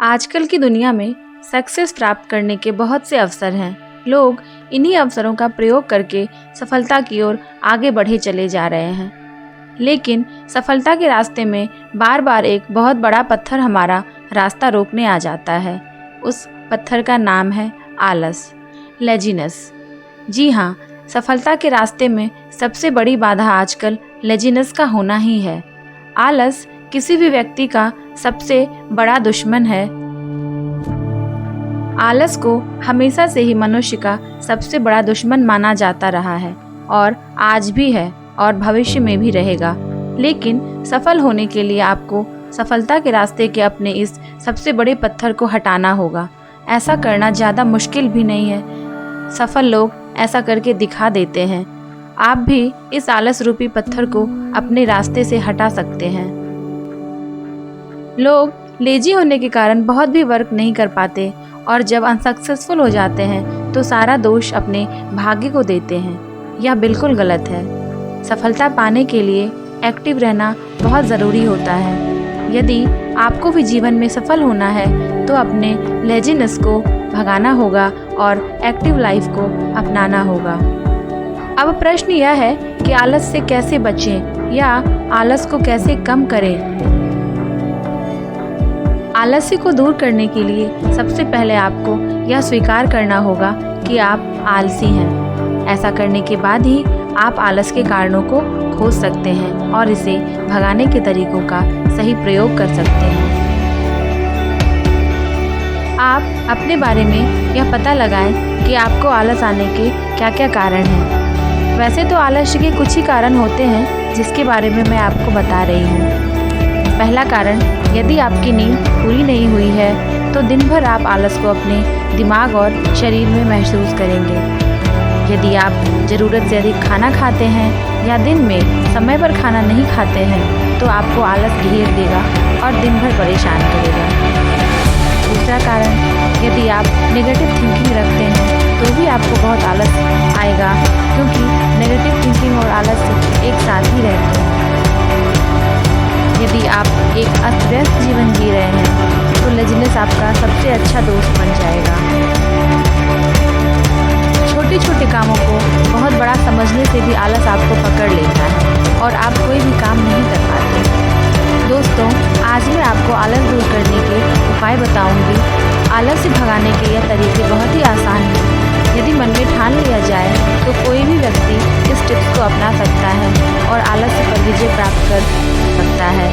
आजकल की दुनिया में सक्सेस प्राप्त करने के बहुत से अवसर हैं। लोग इन्हीं अवसरों का प्रयोग करके सफलता की ओर आगे बढ़े चले जा रहे हैं। लेकिन सफलता के रास्ते में बार बार एक बहुत बड़ा पत्थर हमारा रास्ता रोकने आ जाता है। उस पत्थर का नाम है आलस, लेजीनेस। जी हाँ, सफलता के रास्ते में सबसे बड़ी बाधा आजकल लेजीनेस का होना ही है। आलस किसी भी व्यक्ति का सबसे बड़ा दुश्मन है। आलस को हमेशा से ही मनुष्य का सबसे बड़ा दुश्मन माना जाता रहा है और आज भी है और भविष्य में भी रहेगा। लेकिन सफल होने के लिए आपको सफलता के रास्ते के अपने इस सबसे बड़े पत्थर को हटाना होगा। ऐसा करना ज़्यादा मुश्किल भी नहीं है। सफल लोग ऐसा करके दिखा देते हैं। आप भी इस आलस रूपी पत्थर को अपने रास्ते से हटा सकते हैं। लोग लेजी होने के कारण बहुत भी वर्क नहीं कर पाते और जब अनसक्सेसफुल हो जाते हैं तो सारा दोष अपने भाग्य को देते हैं। यह बिल्कुल गलत है। सफलता पाने के लिए एक्टिव रहना बहुत ज़रूरी होता है। यदि आपको भी जीवन में सफल होना है तो अपने लेजीनेस को भगाना होगा और एक्टिव लाइफ को अपनाना होगा। अब प्रश्न यह है कि आलस से कैसे बचें या आलस को कैसे कम करें। आलस्य को दूर करने के लिए सबसे पहले आपको यह स्वीकार करना होगा कि आप आलसी हैं। ऐसा करने के बाद ही आप आलस के कारणों को खोज सकते हैं और इसे भगाने के तरीकों का सही प्रयोग कर सकते हैं। आप अपने बारे में यह पता लगाएं कि आपको आलस आने के क्या क्या कारण हैं। वैसे तो आलस्य के कुछ ही कारण होते हैं जिसके बारे में मैं आपको बता रही हूँ। पहला कारण, यदि आपकी नींद पूरी नहीं हुई है तो दिन भर आप आलस को अपने दिमाग और शरीर में महसूस करेंगे। यदि आप ज़रूरत से अधिक खाना खाते हैं या दिन में समय पर खाना नहीं खाते हैं तो आपको आलस घेर देगा और दिन भर परेशान करेगा। दूसरा कारण, यदि आप नेगेटिव थिंकिंग रखते हैं तो भी आपको बहुत आलस आएगा, क्योंकि नेगेटिव थिंकिंग और आलस एक साथ ही रहते हैं। यदि आप एक अस्त व्यस्त जीवन जी रहे हैं तो लेजीनेस आपका सबसे अच्छा दोस्त बन जाएगा। छोटे छोटे कामों को बहुत बड़ा समझने से भी आलस आपको पकड़ लेता है और आप कोई भी काम नहीं कर पाते। दोस्तों, आज मैं आपको आलस दूर करने के उपाय बताऊंगी। आलस से भगाने के यह तरीके बहुत ही आसान हैं। यदि मन में ठान लिया जाए तो कोई भी व्यक्ति इस टिप्स को अपना सकता है और आलस्य पर विजय प्राप्त कर सकता है।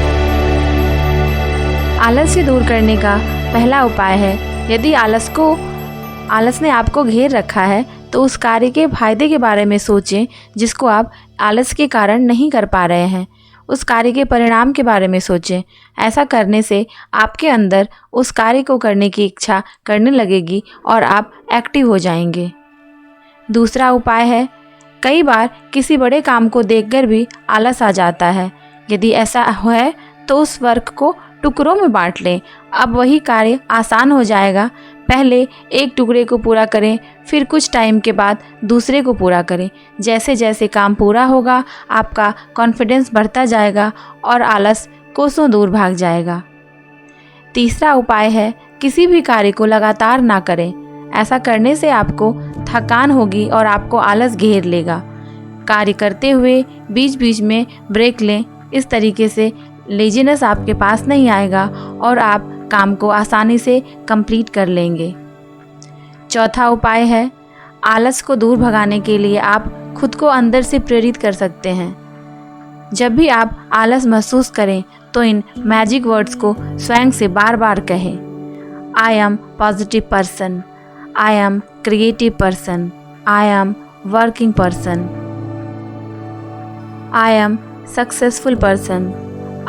आलस से दूर करने का पहला उपाय है, यदि आलस ने आपको घेर रखा है तो उस कार्य के फायदे के बारे में सोचें जिसको आप आलस के कारण नहीं कर पा रहे हैं। उस कार्य के परिणाम के बारे में सोचें। ऐसा करने से आपके अंदर उस कार्य को करने की इच्छा करने लगेगी और आप एक्टिव हो जाएंगे। दूसरा उपाय है, कई बार किसी बड़े काम को देखकर भी आलस आ जाता है। यदि ऐसा है तो उस वर्क को टुकड़ों में बांट लें। अब वही कार्य आसान हो जाएगा। पहले एक टुकड़े को पूरा करें, फिर कुछ टाइम के बाद दूसरे को पूरा करें। जैसे जैसे काम पूरा होगा आपका कॉन्फिडेंस बढ़ता जाएगा और आलस कोसों दूर भाग जाएगा। तीसरा उपाय है, किसी भी कार्य को लगातार ना करें। ऐसा करने से आपको थकान होगी और आपको आलस घेर लेगा। कार्य करते हुए बीच बीच में ब्रेक लें। इस तरीके से लेजीनेस आपके पास नहीं आएगा और आप काम को आसानी से कंप्लीट कर लेंगे। चौथा उपाय है, आलस को दूर भगाने के लिए आप खुद को अंदर से प्रेरित कर सकते हैं। जब भी आप आलस महसूस करें तो इन मैजिक वर्ड्स को स्वयं से बार बार कहें। I am positive person, I am creative person, I am working person, I am successful person,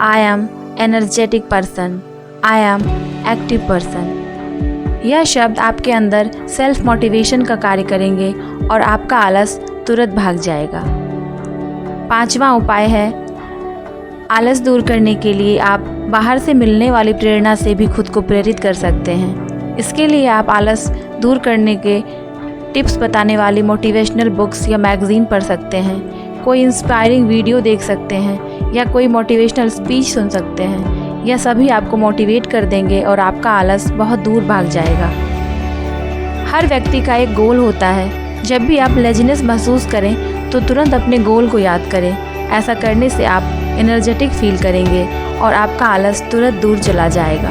I am energetic person, I am active person. यह शब्द आपके अंदर सेल्फ मोटिवेशन का कार्य करेंगे और आपका आलस तुरंत भाग जाएगा। पांचवा उपाय है, आलस दूर करने के लिए आप बाहर से मिलने वाली प्रेरणा से भी खुद को प्रेरित कर सकते हैं। इसके लिए आप आलस दूर करने के टिप्स बताने वाली मोटिवेशनल बुक्स या मैगज़ीन पढ़ सकते हैं, कोई इंस्पायरिंग वीडियो देख सकते हैं या कोई मोटिवेशनल स्पीच सुन सकते हैं यह सभी आपको मोटिवेट कर देंगे और आपका आलस बहुत दूर भाग जाएगा। हर व्यक्ति का एक गोल होता है। जब भी आप लेजीनेस महसूस करें तो तुरंत अपने गोल को याद करें। ऐसा करने से आप एनर्जेटिक फील करेंगे और आपका आलस तुरंत दूर चला जाएगा।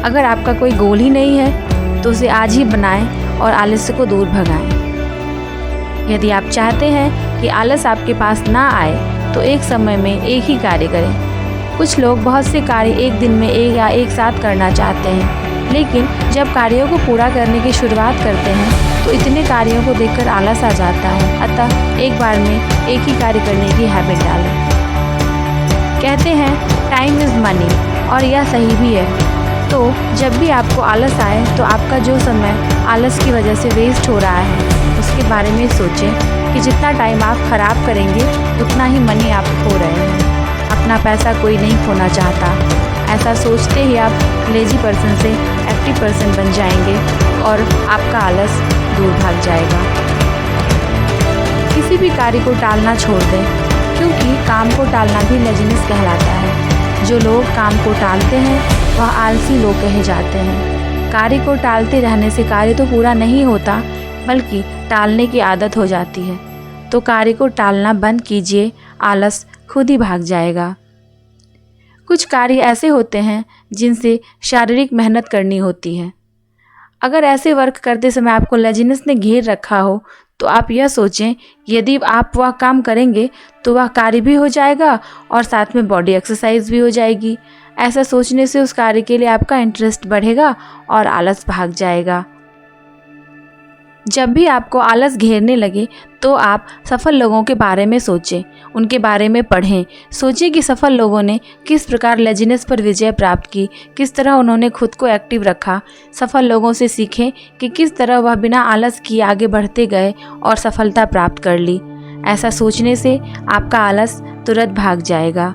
अगर आपका कोई गोल ही नहीं है तो उसे आज ही बनाएं और आलस्य को दूर भगाएं। यदि आप चाहते हैं कि आलस आपके पास ना आए तो एक समय में एक ही कार्य करें। कुछ लोग बहुत से कार्य एक दिन में एक या एक साथ करना चाहते हैं, लेकिन जब कार्यों को पूरा करने की शुरुआत करते हैं तो इतने कार्यों को देखकर आलस आ जाता है। अतः एक बार में एक ही कार्य करने की हैबिट डालें। कहते हैं टाइम इज़ मनी, और यह सही भी है। तो जब भी आपको आलस आए तो आपका जो समय आलस की वजह से वेस्ट हो रहा है उसके बारे में सोचें कि जितना टाइम आप ख़राब करेंगे उतना ही मनी आप खो रहे हैं। अपना पैसा कोई नहीं खोना चाहता। ऐसा सोचते ही आप लेजी पर्सन से एक्टिव पर्सन बन जाएंगे और आपका आलस दूर भाग जाएगा। किसी भी कार्य को टालना छोड़ दें, क्योंकि काम को टालना भी लेजीनेस कहलाता है। जो लोग काम को टालते हैं वह आलसी लोग कहे जाते हैं। कार्य को टालते रहने से कार्य तो पूरा नहीं होता, बल्कि टालने की आदत हो जाती है। तो कार्य को टालना बंद कीजिए, आलस खुद ही भाग जाएगा। कुछ कार्य ऐसे होते हैं जिनसे शारीरिक मेहनत करनी होती है। अगर ऐसे वर्क करते समय आपको लेजीनेस ने घेर रखा हो तो आप यह सोचें, यदि आप वह काम करेंगे तो वह कार्य भी हो जाएगा और साथ में बॉडी एक्सरसाइज भी हो जाएगी। ऐसा सोचने से उस कार्य के लिए आपका इंटरेस्ट बढ़ेगा और आलस भाग जाएगा। जब भी आपको आलस घेरने लगे तो आप सफल लोगों के बारे में सोचें, उनके बारे में पढ़ें। सोचें कि सफल लोगों ने किस प्रकार लेजीनेस पर विजय प्राप्त की, किस तरह उन्होंने खुद को एक्टिव रखा। सफल लोगों से सीखें कि किस तरह वह बिना आलस किए आगे बढ़ते गए और सफलता प्राप्त कर ली। ऐसा सोचने से आपका आलस तुरंत भाग जाएगा।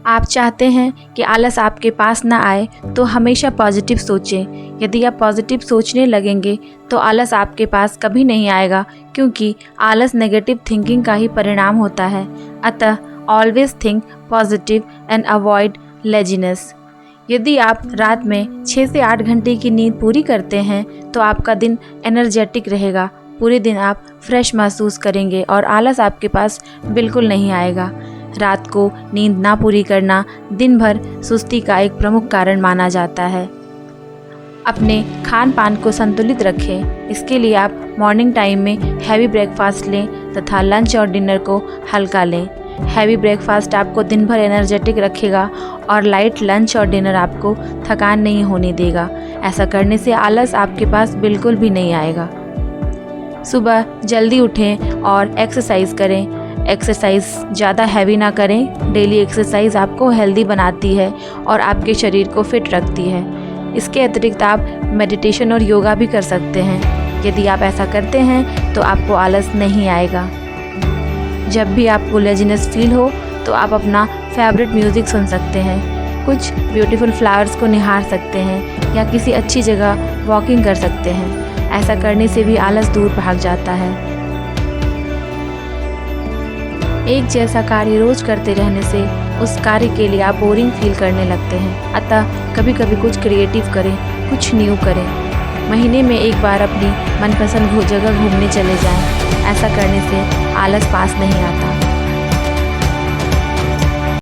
आप चाहते हैं कि आलस आपके पास ना आए तो हमेशा पॉजिटिव सोचें। यदि आप पॉजिटिव सोचने लगेंगे तो आलस आपके पास कभी नहीं आएगा, क्योंकि आलस नेगेटिव थिंकिंग का ही परिणाम होता है। अतः always think positive and avoid laziness. यदि आप रात में 6 से 8 घंटे की नींद पूरी करते हैं तो आपका दिन एनर्जेटिक रहेगा। पूरे दिन आप फ्रेश महसूस करेंगे और आलस आपके पास बिल्कुल नहीं आएगा। रात को नींद ना पूरी करना दिन भर सुस्ती का एक प्रमुख कारण माना जाता है। अपने खान पान को संतुलित रखें। इसके लिए आप मॉर्निंग टाइम में हैवी ब्रेकफास्ट लें तथा लंच और डिनर को हल्का लें। हैवी ब्रेकफास्ट आपको दिन भर एनर्जेटिक रखेगा और लाइट लंच और डिनर आपको थकान नहीं होने देगा। ऐसा करने से आलस आपके पास बिल्कुल भी नहीं आएगा। सुबह जल्दी उठें और एक्सरसाइज करें। एक्सरसाइज ज़्यादा हैवी ना करें। डेली एक्सरसाइज आपको हेल्दी बनाती है और आपके शरीर को फिट रखती है। इसके अतिरिक्त आप मेडिटेशन और योगा भी कर सकते हैं। यदि आप ऐसा करते हैं तो आपको आलस नहीं आएगा। जब भी आपको लेजीनेस फील हो तो आप अपना फेवरेट म्यूज़िक सुन सकते हैं, कुछ ब्यूटीफुल फ्लावर्स को निहार सकते हैं या किसी अच्छी जगह वॉकिंग कर सकते हैं। ऐसा करने से भी आलस दूर भाग जाता है। एक जैसा कार्य रोज करते रहने से उस कार्य के लिए आप बोरिंग फील करने लगते हैं। अतः कभी कभी कुछ क्रिएटिव करें, कुछ न्यू करें। महीने में एक बार अपनी मनपसंद जगह घूमने चले जाएं। ऐसा करने से आलस पास नहीं आता।